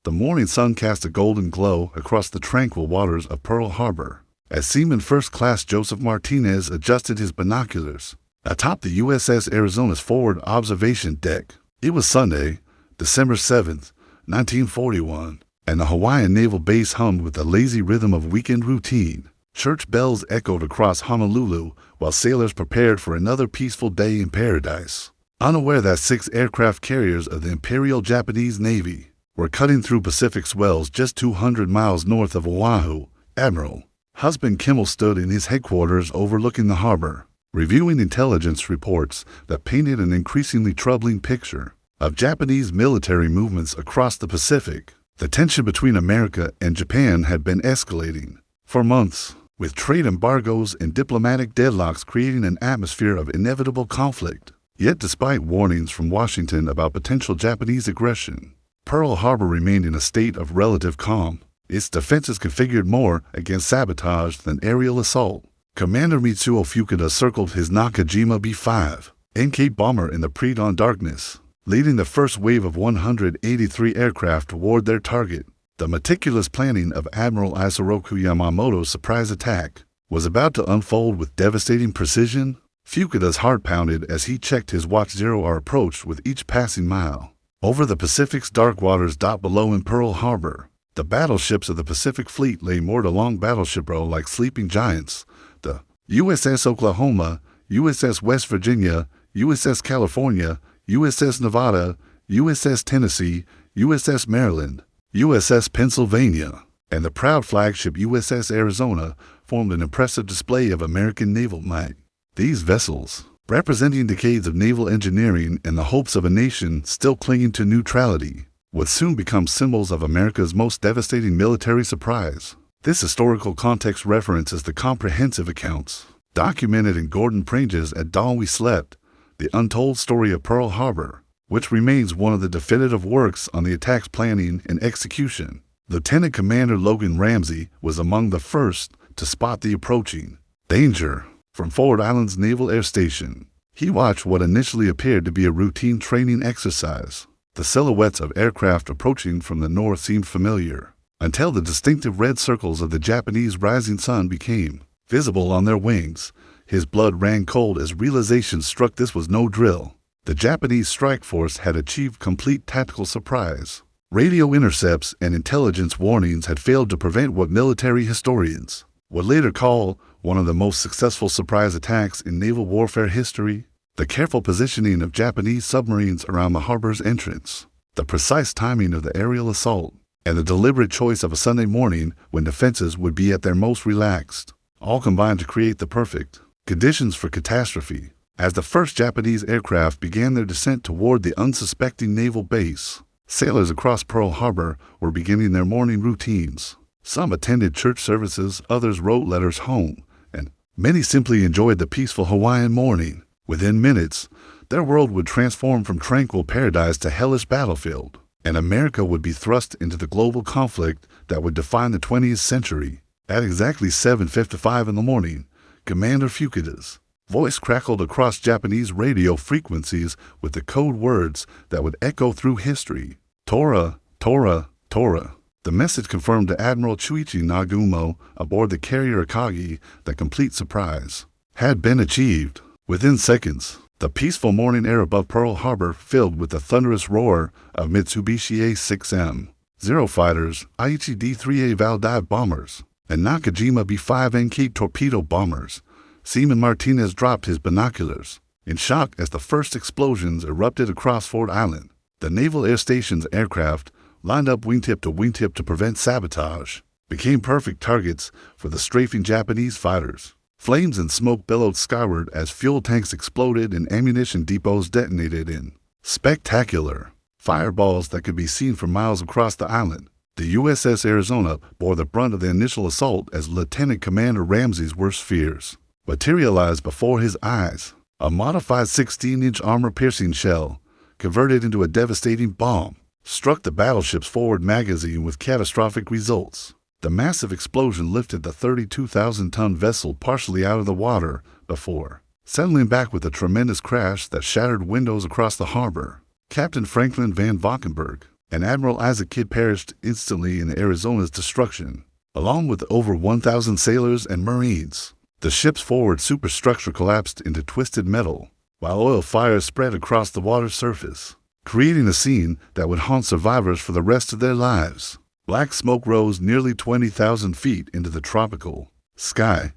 The morning sun cast a golden glow across the tranquil waters of Pearl Harbor. As Seaman First Class Joseph Martinez adjusted his binoculars atop the USS Arizona's forward observation deck, it was Sunday, December 7th, 1941, and the Hawaiian Naval Base hummed with the lazy rhythm of weekend routine. Church bells echoed across Honolulu while sailors prepared for another peaceful day in paradise, unaware that 6 aircraft carriers of the Imperial Japanese Navy were cutting through Pacific swells just 200 miles north of Oahu. Admiral Husband Kimmel stood in his headquarters overlooking the harbor, reviewing intelligence reports that painted an increasingly troubling picture of Japanese military movements across the Pacific. The tension between America and Japan had been escalating for months, with trade embargoes and diplomatic deadlocks creating an atmosphere of inevitable conflict. Yet despite warnings from Washington about potential Japanese aggression, Pearl Harbor remained in a state of relative calm, its defenses configured more against sabotage than aerial assault. Commander Mitsuo Fukuda circled his Nakajima B-5 NK bomber in the pre-dawn darkness, leading the first wave of 183 aircraft toward their target. The meticulous planning of Admiral Isoroku Yamamoto's surprise attack was about to unfold with devastating precision. Fukuda's heart pounded as he checked his watch. 0 approached with each passing mile. Over the Pacific's dark waters below in Pearl Harbor, the battleships of the Pacific Fleet lay moored along battleship row like sleeping giants. The USS Oklahoma, USS West Virginia, USS California, USS Nevada, USS Tennessee, USS Maryland, USS Pennsylvania, and the proud flagship USS Arizona formed an impressive display of American naval might. These vessels, representing decades of naval engineering and the hopes of a nation still clinging to neutrality, would soon become symbols of America's most devastating military surprise. This historical context references the comprehensive accounts documented in Gordon Prange's At Dawn We Slept, The Untold Story of Pearl Harbor, which remains one of the definitive works on the attack's planning and execution. Lieutenant Commander Logan Ramsey was among the first to spot the approaching danger from Ford Island's Naval Air Station. He watched what initially appeared to be a routine training exercise. The silhouettes of aircraft approaching from the north seemed familiar, until the distinctive red circles of the Japanese rising sun became visible on their wings. His blood ran cold as realization struck this was no drill. The Japanese strike force had achieved complete tactical surprise. Radio intercepts and intelligence warnings had failed to prevent what military historians would later call one of the most successful surprise attacks in naval warfare history. The careful positioning of Japanese submarines around the harbor's entrance, the precise timing of the aerial assault, and the deliberate choice of a Sunday morning when defenses would be at their most relaxed, all combined to create the perfect conditions for catastrophe. As the first Japanese aircraft began their descent toward the unsuspecting naval base, sailors across Pearl Harbor were beginning their morning routines. Some attended church services, others wrote letters home, and many simply enjoyed the peaceful Hawaiian morning. Within minutes, their world would transform from tranquil paradise to hellish battlefield, and America would be thrust into the global conflict that would define the 20th century. At exactly 7:55 in the morning, Commander Fukuda's voice crackled across Japanese radio frequencies with the code words that would echo through history. Tora, Tora, Tora. The message confirmed to Admiral Chuichi Nagumo aboard the carrier Akagi that complete surprise had been achieved. Within seconds, the peaceful morning air above Pearl Harbor filled with the thunderous roar of Mitsubishi A-6M0 fighters, Aichi D-3A Val dive bombers, and Nakajima B-5 NK torpedo bombers. Seaman Martinez dropped his binoculars in shock as the first explosions erupted across Ford Island. The Naval Air Station's aircraft, lined up wingtip to prevent sabotage, became perfect targets for the strafing Japanese fighters. Flames and smoke billowed skyward as fuel tanks exploded and ammunition depots detonated in spectacular fireballs that could be seen for miles across the island. The USS Arizona bore the brunt of the initial assault as Lieutenant Commander Ramsey's worst fears materialized before his eyes. A modified 16-inch armor-piercing shell, converted into a devastating bomb, struck the battleship's forward magazine with catastrophic results. The massive explosion lifted the 32,000-ton vessel partially out of the water before settling back with a tremendous crash that shattered windows across the harbor. Captain Franklin Van Valkenburg, and Admiral Isaac Kidd perished instantly in Arizona's destruction, along with over 1,000 sailors and Marines. The ship's forward superstructure collapsed into twisted metal, while oil fires spread across the water's surface, creating a scene that would haunt survivors for the rest of their lives. Black smoke rose nearly 20,000 feet into the tropical sky,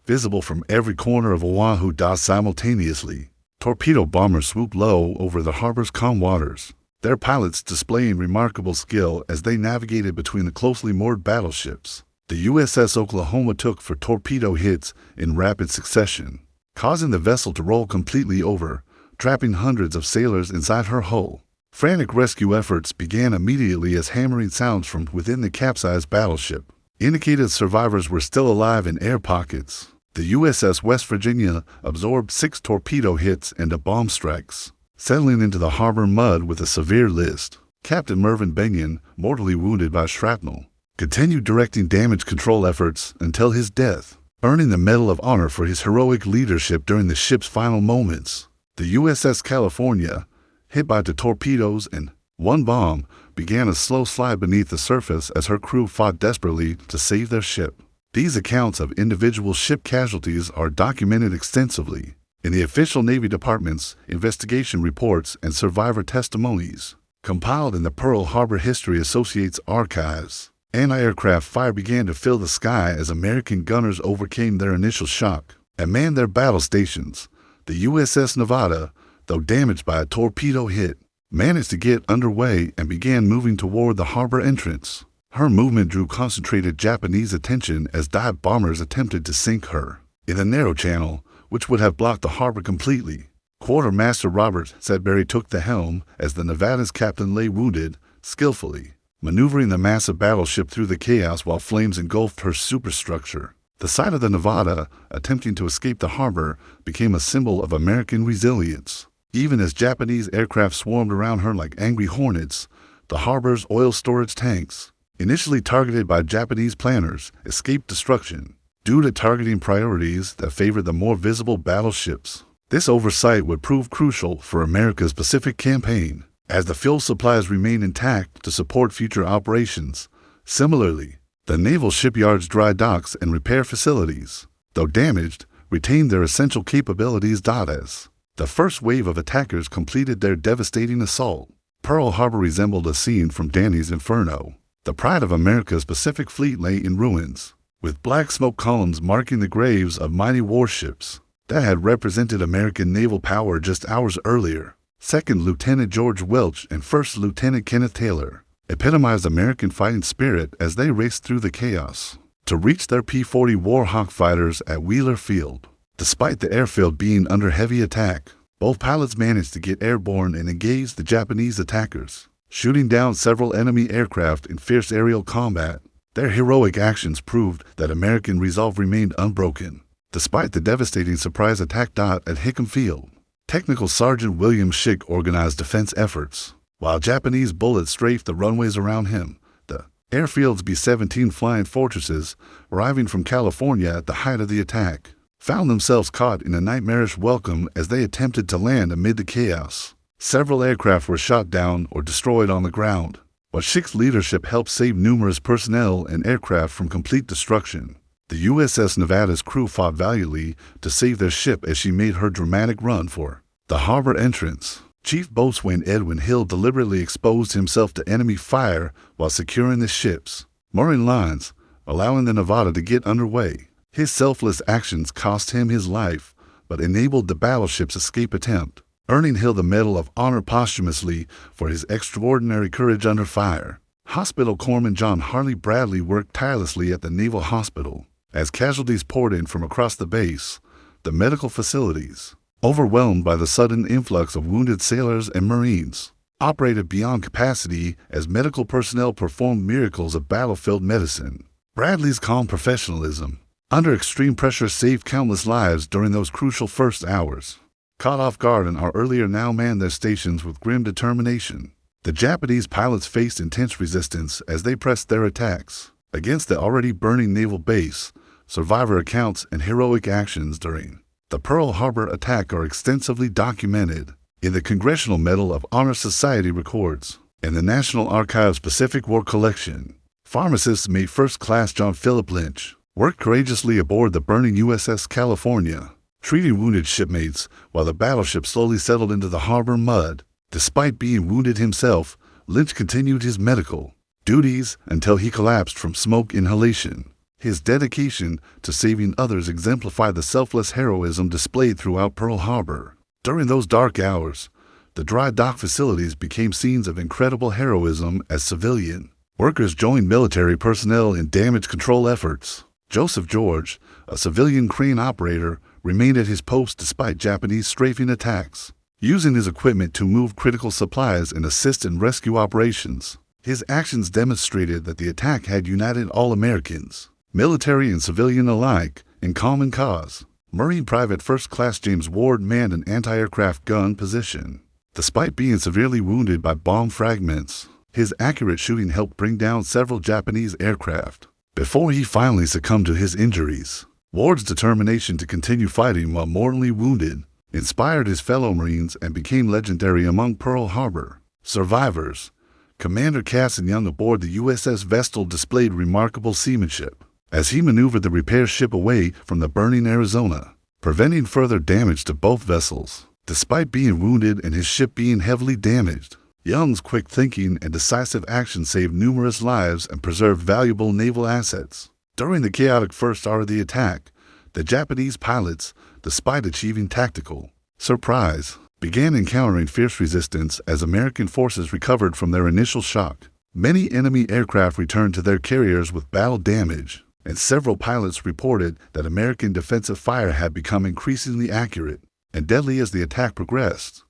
visible from every corner of Oahu simultaneously. Torpedo bombers swooped low over the harbor's calm waters, their pilots displaying remarkable skill as they navigated between the closely moored battleships. The USS Oklahoma took for torpedo hits in rapid succession, causing the vessel to roll completely over, trapping hundreds of sailors inside her hull. Frantic rescue efforts began immediately as hammering sounds from within the capsized battleship indicated survivors were still alive in air pockets. The USS West Virginia absorbed 6 torpedo hits and bomb strikes, settling into the harbor mud with a severe list. Captain Mervyn Benyon, mortally wounded by shrapnel, continued directing damage control efforts until his death, earning the Medal of Honor for his heroic leadership during the ship's final moments. The USS California, hit by 2 torpedoes and 1 bomb, began a slow slide beneath the surface as her crew fought desperately to save their ship. These accounts of individual ship casualties are documented extensively in the official Navy Department's investigation reports and survivor testimonies, compiled in the Pearl Harbor History Associates archives. Anti-aircraft fire began to fill the sky as American gunners overcame their initial shock and manned their battle stations. The USS Nevada, though damaged by a torpedo hit, managed to get underway and began moving toward the harbor entrance. Her movement drew concentrated Japanese attention as dive bombers attempted to sink her in the narrow channel, which would have blocked the harbor completely. Quartermaster Robert Sedbury took the helm as the Nevada's captain lay wounded, skillfully maneuvering the massive battleship through the chaos while flames engulfed her superstructure. The sight of the Nevada attempting to escape the harbor became a symbol of American resilience. Even as Japanese aircraft swarmed around her like angry hornets, the harbor's oil storage tanks, initially targeted by Japanese planners, escaped destruction due to targeting priorities that favored the more visible battleships. This oversight would prove crucial for America's Pacific campaign, as the fuel supplies remained intact to support future operations. Similarly, the naval shipyard's dry docks and repair facilities, though damaged, retained their essential capabilities. As the first wave of attackers completed their devastating assault, Pearl Harbor resembled a scene from Dante's Inferno. The pride of America's Pacific Fleet lay in ruins, with black smoke columns marking the graves of mighty warships that had represented American naval power just hours earlier. Second Lieutenant George Welch and First Lieutenant Kenneth Taylor epitomized American fighting spirit as they raced through the chaos to reach their P-40 Warhawk fighters at Wheeler Field. Despite the airfield being under heavy attack, both pilots managed to get airborne and engage the Japanese attackers, shooting down several enemy aircraft in fierce aerial combat. Their heroic actions proved that American resolve remained unbroken, despite the devastating surprise attack at Hickam Field. Technical Sergeant William Schick organized defense efforts, while Japanese bullets strafed the runways around him. The airfield's B-17 flying fortresses, arriving from California at the height of the attack, found themselves caught in a nightmarish welcome as they attempted to land amid the chaos. Several aircraft were shot down or destroyed on the ground, but Schick's leadership helped save numerous personnel and aircraft from complete destruction. The USS Nevada's crew fought valiantly to save their ship as she made her dramatic run for the harbor entrance. Chief Boatswain Edwin Hill deliberately exposed himself to enemy fire while securing the ship's mooring lines, allowing the Nevada to get underway. His selfless actions cost him his life, but enabled the battleship's escape attempt, earning Hill the Medal of Honor posthumously for his extraordinary courage under fire. Hospital Corpsman John Harley Bradley worked tirelessly at the Naval Hospital as casualties poured in from across the base. The medical facilities, overwhelmed by the sudden influx of wounded sailors and Marines, operated beyond capacity as medical personnel performed miracles of battlefield medicine. Bradley's calm professionalism under extreme pressure saved countless lives during those crucial first hours. Caught off guard, and our earlier now manned their stations with grim determination. The Japanese pilots faced intense resistance as they pressed their attacks against the already burning naval base. Survivor accounts and heroic actions during the Pearl Harbor attack are extensively documented in the Congressional Medal of Honor Society records. and the National Archives Pacific War Collection. Pharmacist Mate First Class John Philip Lynch worked courageously aboard the burning USS California, treating wounded shipmates while the battleship slowly settled into the harbor mud. Despite being wounded himself, Lynch continued his medical duties until he collapsed from smoke inhalation. His dedication to saving others exemplified the selfless heroism displayed throughout Pearl Harbor. During those dark hours, the dry dock facilities became scenes of incredible heroism as civilian workers joined military personnel in damage control efforts. Joseph George, a civilian crane operator, remained at his post despite Japanese strafing attacks, using his equipment to move critical supplies and assist in rescue operations. His actions demonstrated that the attack had united all Americans, military and civilian alike, in common cause. Marine Private First Class James Ward manned an anti-aircraft gun position. Despite being severely wounded by bomb fragments, his accurate shooting helped bring down several Japanese aircraft before he finally succumbed to his injuries. Ward's determination to continue fighting while mortally wounded inspired his fellow Marines and became legendary among Pearl Harbor survivors. Commander Casson Young aboard the USS Vestal displayed remarkable seamanship as he maneuvered the repair ship away from the burning Arizona, preventing further damage to both vessels. Despite being wounded and his ship being heavily damaged, Young's quick thinking and decisive action saved numerous lives and preserved valuable naval assets. During the chaotic first hour of the attack, the Japanese pilots, despite achieving tactical surprise, began encountering fierce resistance as American forces recovered from their initial shock. Many enemy aircraft returned to their carriers with battle damage, and several pilots reported that American defensive fire had become increasingly accurate and deadly as the attack progressed.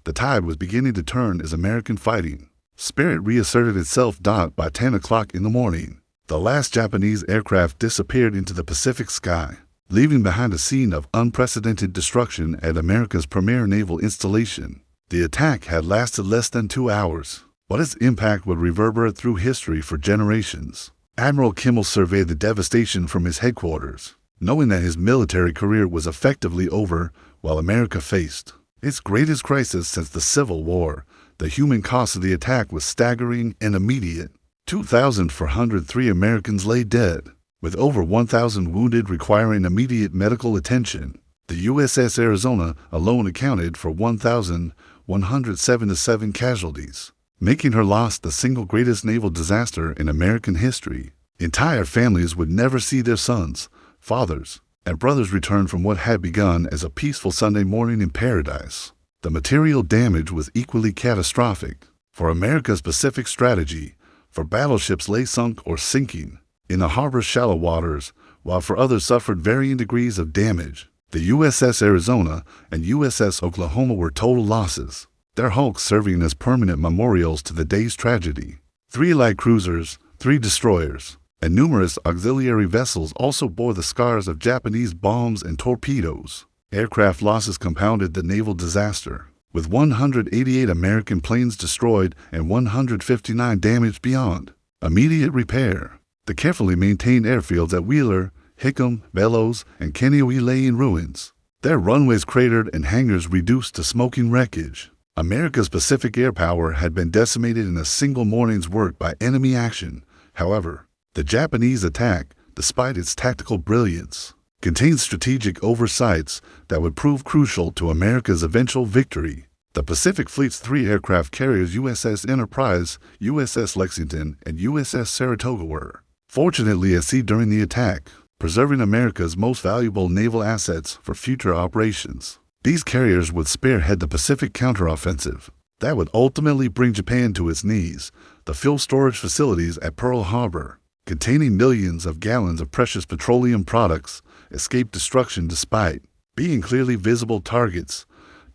The tide was beginning to turn as American fighting spirit reasserted itself. By 10 o'clock in the morning, the last Japanese aircraft disappeared into the Pacific sky, leaving behind a scene of unprecedented destruction at America's premier naval installation. The attack had lasted less than 2 hours, but its impact would reverberate through history for generations. Admiral Kimmel surveyed the devastation from his headquarters, knowing that his military career was effectively over while America faced its greatest crisis since the Civil War. The human cost of the attack was staggering and immediate. 2,403 Americans lay dead, with over 1,000 wounded requiring immediate medical attention. The USS Arizona alone accounted for 1,177 casualties, making her loss the single greatest naval disaster in American history. Entire families would never see their sons, fathers, and brothers return from what had begun as a peaceful Sunday morning in paradise. The material damage was equally catastrophic. For America's Pacific strategy, for battleships lay sunk or sinking in the harbor's shallow waters, while for others suffered varying degrees of damage. The USS Arizona and USS Oklahoma were total losses, their hulks serving as permanent memorials to the day's tragedy. 3 light cruisers, 3 destroyers, and numerous auxiliary vessels also bore the scars of Japanese bombs and torpedoes. Aircraft losses compounded the naval disaster, with 188 American planes destroyed and 159 damaged beyond immediate repair. The carefully maintained airfields at Wheeler, Hickam, Bellows, and Kaneohe lay in ruins, their runways cratered and hangars reduced to smoking wreckage. America's Pacific air power had been decimated in a single morning's work by enemy action. However, the Japanese attack, despite its tactical brilliance, contained strategic oversights that would prove crucial to America's eventual victory. The Pacific Fleet's 3 aircraft carriers USS Enterprise, USS Lexington, and USS Saratoga were fortunately at sea during the attack, preserving America's most valuable naval assets for future operations. These carriers would spearhead the Pacific counteroffensive that would ultimately bring Japan to its knees. The fuel storage facilities at Pearl Harbor, containing millions of gallons of precious petroleum products, escaped destruction despite being clearly visible targets.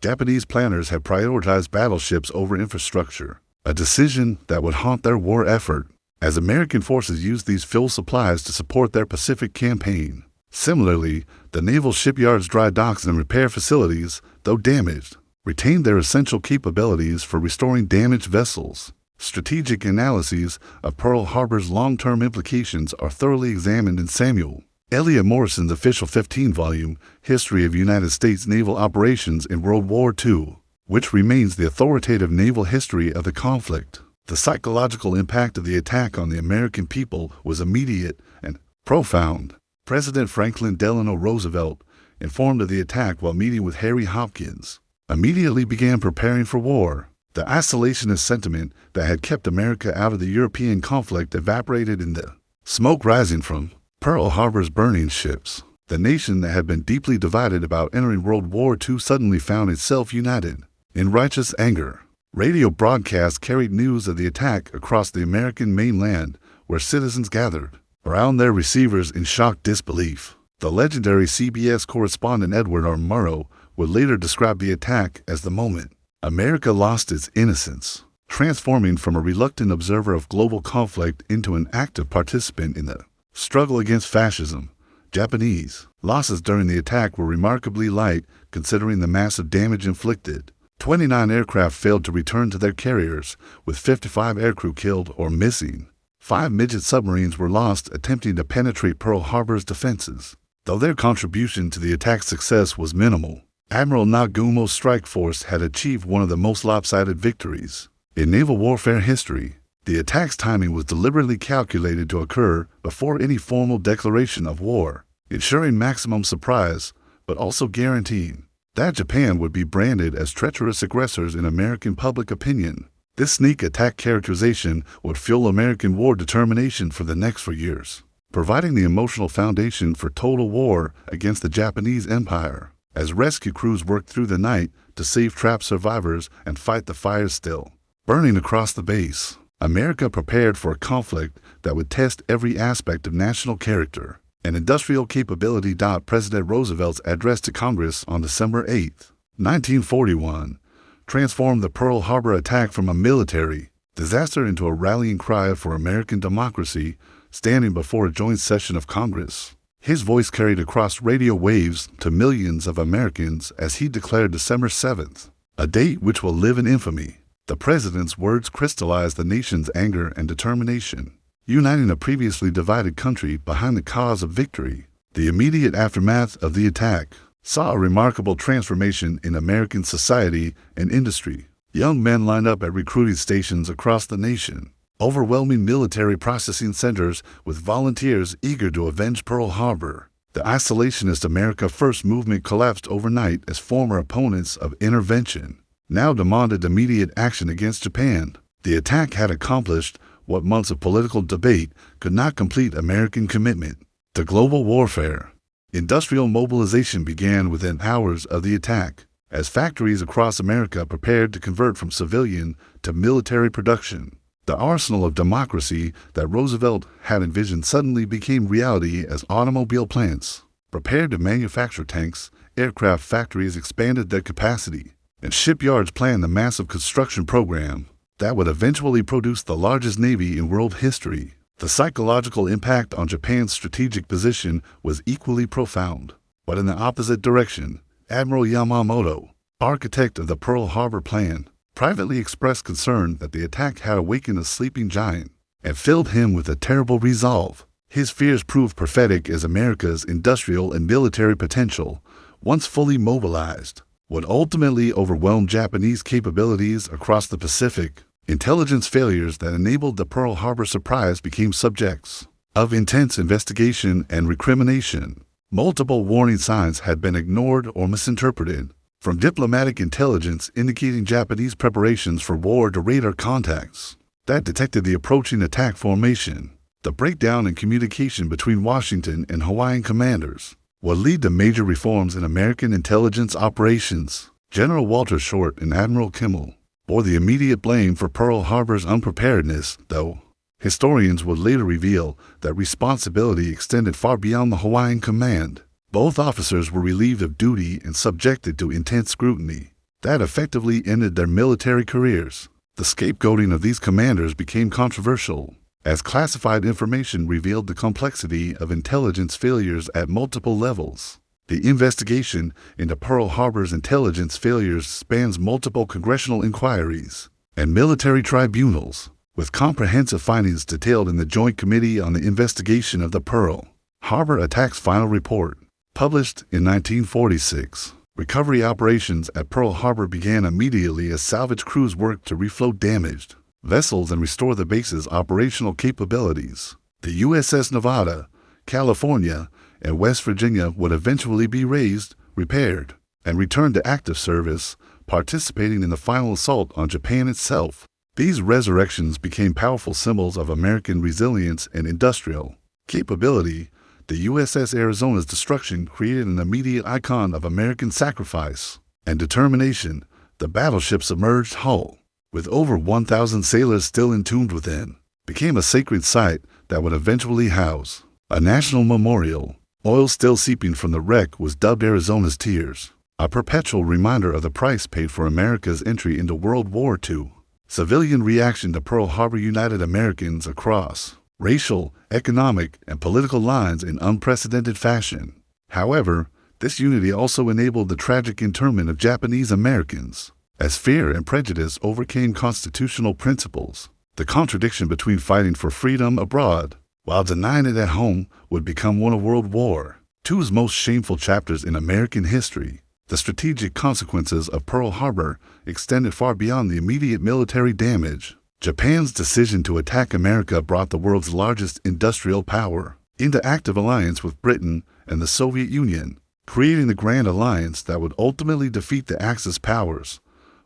Japanese planners had prioritized battleships over infrastructure, a decision that would haunt their war effort, as American forces used these fuel supplies to support their Pacific campaign. Similarly, the naval shipyards, dry docks, and repair facilities, though damaged, retained their essential capabilities for restoring damaged vessels. Strategic analyses of Pearl Harbor's long-term implications are thoroughly examined in Samuel Eliot Morrison's official 15-volume History of United States Naval Operations in World War II, which remains the authoritative naval history of the conflict. The psychological impact of the attack on the American people was immediate and profound. President Franklin Delano Roosevelt, informed of the attack while meeting with Harry Hopkins, immediately began preparing for war. The isolationist sentiment that had kept America out of the European conflict evaporated in the smoke rising from Pearl Harbor's burning ships. The nation that had been deeply divided about entering World War II suddenly found itself united in righteous anger. Radio broadcasts carried news of the attack across the American mainland, where citizens gathered around their receivers in shocked disbelief. The legendary CBS correspondent Edward R. Murrow would later describe the attack as the moment America lost its innocence, transforming from a reluctant observer of global conflict into an active participant in the struggle against fascism. Japanese losses during the attack were remarkably light considering the massive damage inflicted. 29 aircraft failed to return to their carriers, with 55 aircrew killed or missing. 5 midget submarines were lost attempting to penetrate Pearl Harbor's defenses. Though their contribution to the attack's success was minimal, Admiral Nagumo's strike force had achieved one of the most lopsided victories in naval warfare history. The attack's timing was deliberately calculated to occur before any formal declaration of war, ensuring maximum surprise, but also guaranteeing that Japan would be branded as treacherous aggressors in American public opinion. This sneak attack characterization would fuel American war determination for the next 4 years, providing the emotional foundation for total war against the Japanese Empire. As rescue crews worked through the night to save trapped survivors and fight the fires still burning across the base, America prepared for a conflict that would test every aspect of national character and industrial capability. President Roosevelt's address to Congress on December 8, 1941, transformed the Pearl Harbor attack from a military disaster into a rallying cry for American democracy, standing before a joint session of Congress. His voice carried across radio waves to millions of Americans as he declared December 7th, a date which will live in infamy. The president's words crystallized the nation's anger and determination, uniting a previously divided country behind the cause of victory. The immediate aftermath of the attack saw a remarkable transformation in American society and industry. Young men lined up at recruiting stations across the nation, overwhelming military processing centers with volunteers eager to avenge Pearl Harbor. The isolationist America First movement collapsed overnight as former opponents of intervention now demanded immediate action against Japan. The attack had accomplished what months of political debate could not complete: American commitment to global warfare. Industrial mobilization began within hours of the attack, as factories across America prepared to convert from civilian to military production. The arsenal of democracy that Roosevelt had envisioned suddenly became reality as automobile plants prepared to manufacture tanks, aircraft factories expanded their capacity, and shipyards planned the massive construction program that would eventually produce the largest navy in world history. The psychological impact on Japan's strategic position was equally profound, but in the opposite direction. Admiral Yamamoto, architect of the Pearl Harbor Plan, privately expressed concern that the attack had awakened a sleeping giant and filled him with a terrible resolve. His fears proved prophetic, as America's industrial and military potential, once fully mobilized, would ultimately overwhelm Japanese capabilities across the Pacific. Intelligence failures that enabled the Pearl Harbor surprise became subjects of intense investigation and recrimination. Multiple warning signs had been ignored or misinterpreted, from diplomatic intelligence indicating Japanese preparations for war to radar contacts that detected the approaching attack formation. The breakdown in communication between Washington and Hawaiian commanders would lead to major reforms in American intelligence operations. General Walter Short and Admiral Kimmel bore the immediate blame for Pearl Harbor's unpreparedness, though historians would later reveal that responsibility extended far beyond the Hawaiian command. Both officers were relieved of duty and subjected to intense scrutiny that effectively ended their military careers. The scapegoating of these commanders became controversial, as classified information revealed the complexity of intelligence failures at multiple levels. The investigation into Pearl Harbor's intelligence failures spans multiple congressional inquiries and military tribunals, with comprehensive findings detailed in the Joint Committee on the Investigation of the Pearl Harbor Attacks Final Report, published in 1946. Recovery operations at Pearl Harbor began immediately as salvage crews worked to refloat damaged vessels and restore the base's operational capabilities. The USS Nevada, California, and West Virginia would eventually be raised, repaired, and returned to active service, participating in the final assault on Japan itself. These resurrections became powerful symbols of American resilience and industrial capability. The USS Arizona's destruction created an immediate icon of American sacrifice and determination. The battleship's submerged hull, with over 1,000 sailors still entombed within, became a sacred site that would eventually house a national memorial. Oil still seeping from the wreck was dubbed Arizona's Tears, a perpetual reminder of the price paid for America's entry into World War II. Civilian reaction to Pearl Harbor united Americans across racial, economic, and political lines in unprecedented fashion. However, this unity also enabled the tragic internment of Japanese Americans, as fear and prejudice overcame constitutional principles. The contradiction between fighting for freedom abroad while denying it at home would become one of World War II's most shameful chapters in American history. The strategic consequences of Pearl Harbor extended far beyond the immediate military damage. Japan's decision to attack America brought the world's largest industrial power into active alliance with Britain and the Soviet Union, creating the Grand Alliance that would ultimately defeat the Axis powers.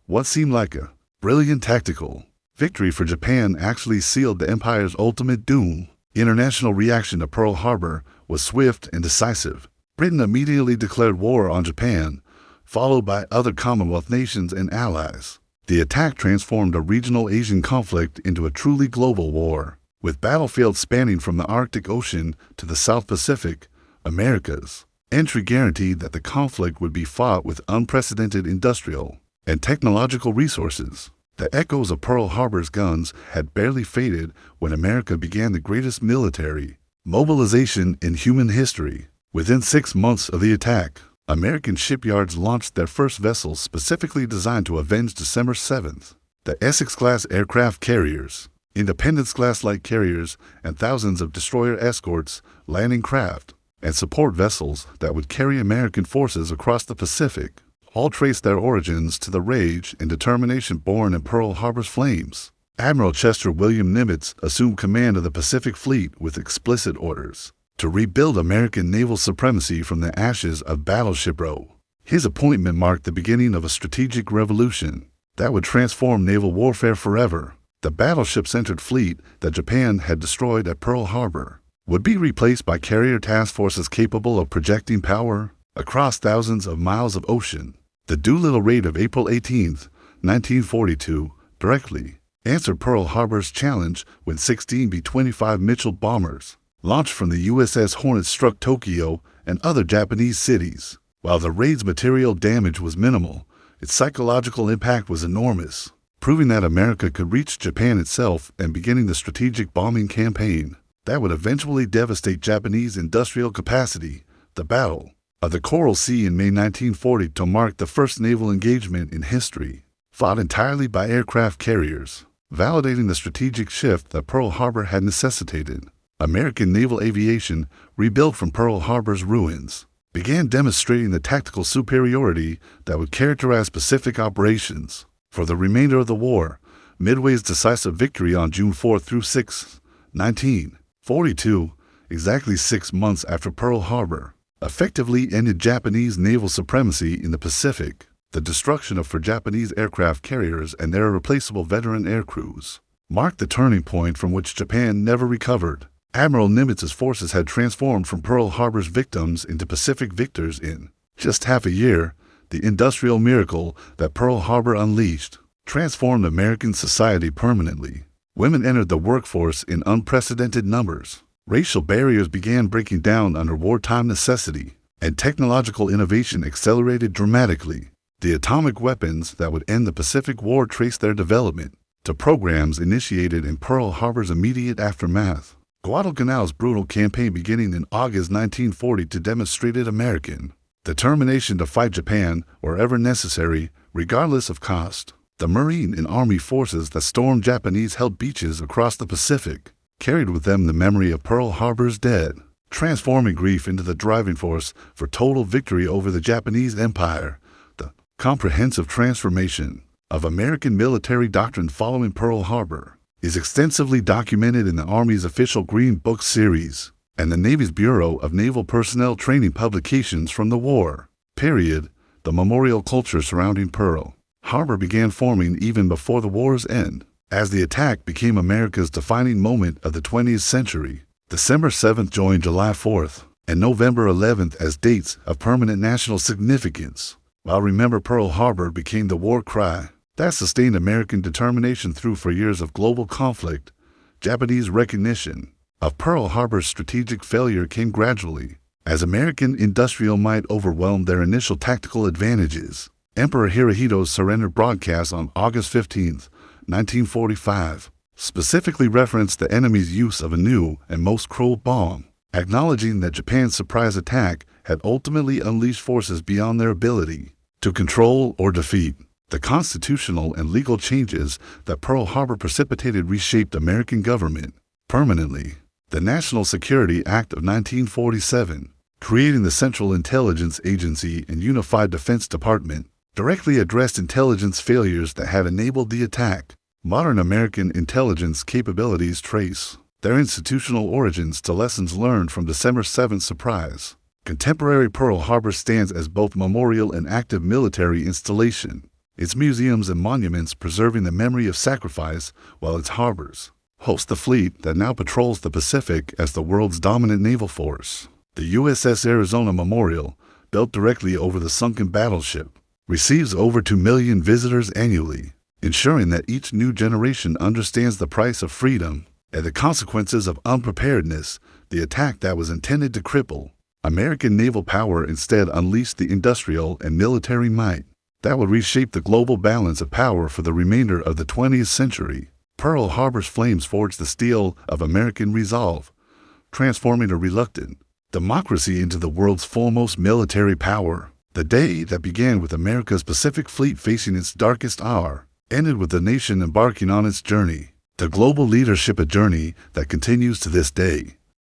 What seemed like a brilliant tactical victory for Japan actually sealed the empire's ultimate doom. International reaction to Pearl Harbor was swift and decisive. Britain immediately declared war on Japan, followed by other Commonwealth nations and allies. The attack transformed a regional Asian conflict into a truly global war, with battlefields spanning from the Arctic Ocean to the South Pacific. America's entry guaranteed that the conflict would be fought with unprecedented industrial and technological resources. The echoes of Pearl Harbor's guns had barely faded when America began the greatest military mobilization in human history. Within 6 months of the attack, American shipyards launched their first vessels specifically designed to avenge December 7th. The Essex-class aircraft carriers, Independence-class light carriers, and thousands of destroyer escorts, landing craft, and support vessels that would carry American forces across the Pacific, all traced their origins to the rage and determination born in Pearl Harbor's flames. Admiral Chester William Nimitz assumed command of the Pacific Fleet with explicit orders to rebuild American naval supremacy from the ashes of Battleship Row. His appointment marked the beginning of a strategic revolution that would transform naval warfare forever. The battleship-centered fleet that Japan had destroyed at Pearl Harbor would be replaced by carrier task forces capable of projecting power across thousands of miles of ocean. The Doolittle raid of April 18, 1942, directly answered Pearl Harbor's challenge when 16 B-25 Mitchell bombers launched from the USS Hornet struck Tokyo and other Japanese cities. While the raid's material damage was minimal, its psychological impact was enormous, proving that America could reach Japan itself and beginning the strategic bombing campaign that would eventually devastate Japanese industrial capacity. The Battle of the Coral Sea in May 1940 to mark the first naval engagement in history, fought entirely by aircraft carriers, validating the strategic shift that Pearl Harbor had necessitated. American naval aviation, rebuilt from Pearl Harbor's ruins, began demonstrating the tactical superiority that would characterize Pacific operations. For the remainder of the war, Midway's decisive victory on June 4 through 6, 1942, exactly 6 months after Pearl Harbor, effectively ended Japanese naval supremacy in the Pacific. The destruction of four Japanese aircraft carriers and their irreplaceable veteran air crews marked the turning point from which Japan never recovered. Admiral Nimitz's forces had transformed from Pearl Harbor's victims into Pacific victors in just half a year. The industrial miracle that Pearl Harbor unleashed transformed American society permanently. Women entered the workforce in unprecedented numbers. Racial barriers began breaking down under wartime necessity, and technological innovation accelerated dramatically. The atomic weapons that would end the Pacific War traced their development to programs initiated in Pearl Harbor's immediate aftermath. Guadalcanal's brutal campaign beginning in August 1940 demonstrated American determination to fight Japan wherever necessary, regardless of cost. The Marine and Army forces that stormed Japanese-held beaches across the Pacific carried with them the memory of Pearl Harbor's dead, transforming grief into the driving force for total victory over the Japanese Empire. The comprehensive transformation of American military doctrine following Pearl Harbor is extensively documented in the Army's official Green Book series and the Navy's Bureau of Naval Personnel Training publications from the war period. The memorial culture surrounding Pearl Harbor began forming even before the war's end, as the attack became America's defining moment of the 20th century. December 7th joined July 4th and November 11th as dates of permanent national significance, while Remember Pearl Harbor became the war cry that sustained American determination through 4 years of global conflict. Japanese recognition of Pearl Harbor's strategic failure came gradually, as American industrial might overwhelmed their initial tactical advantages. Emperor Hirohito's surrender broadcast on August 15, 1945, specifically referenced the enemy's use of a new and most cruel bomb, acknowledging that Japan's surprise attack had ultimately unleashed forces beyond their ability to control or defeat. The constitutional and legal changes that Pearl Harbor precipitated reshaped American government permanently. The National Security Act of 1947, creating the Central Intelligence Agency and Unified Defense Department, directly addressed intelligence failures that had enabled the attack. Modern American intelligence capabilities trace their institutional origins to lessons learned from December 7th surprise. Contemporary Pearl Harbor stands as both memorial and active military installation, its museums and monuments preserving the memory of sacrifice, while its harbors host the fleet that now patrols the Pacific as the world's dominant naval force. The USS Arizona Memorial, built directly over the sunken battleship, receives over 2 million visitors annually, ensuring that each new generation understands the price of freedom and the consequences of unpreparedness. The attack that was intended to cripple American naval power instead unleashed the industrial and military might that would reshape the global balance of power for the remainder of the 20th century. Pearl Harbor's flames forged the steel of American resolve, transforming a reluctant democracy into the world's foremost military power. The day that began with America's Pacific Fleet facing its darkest hour ended with the nation embarking on its journey to global leadership, a journey that continues to this day.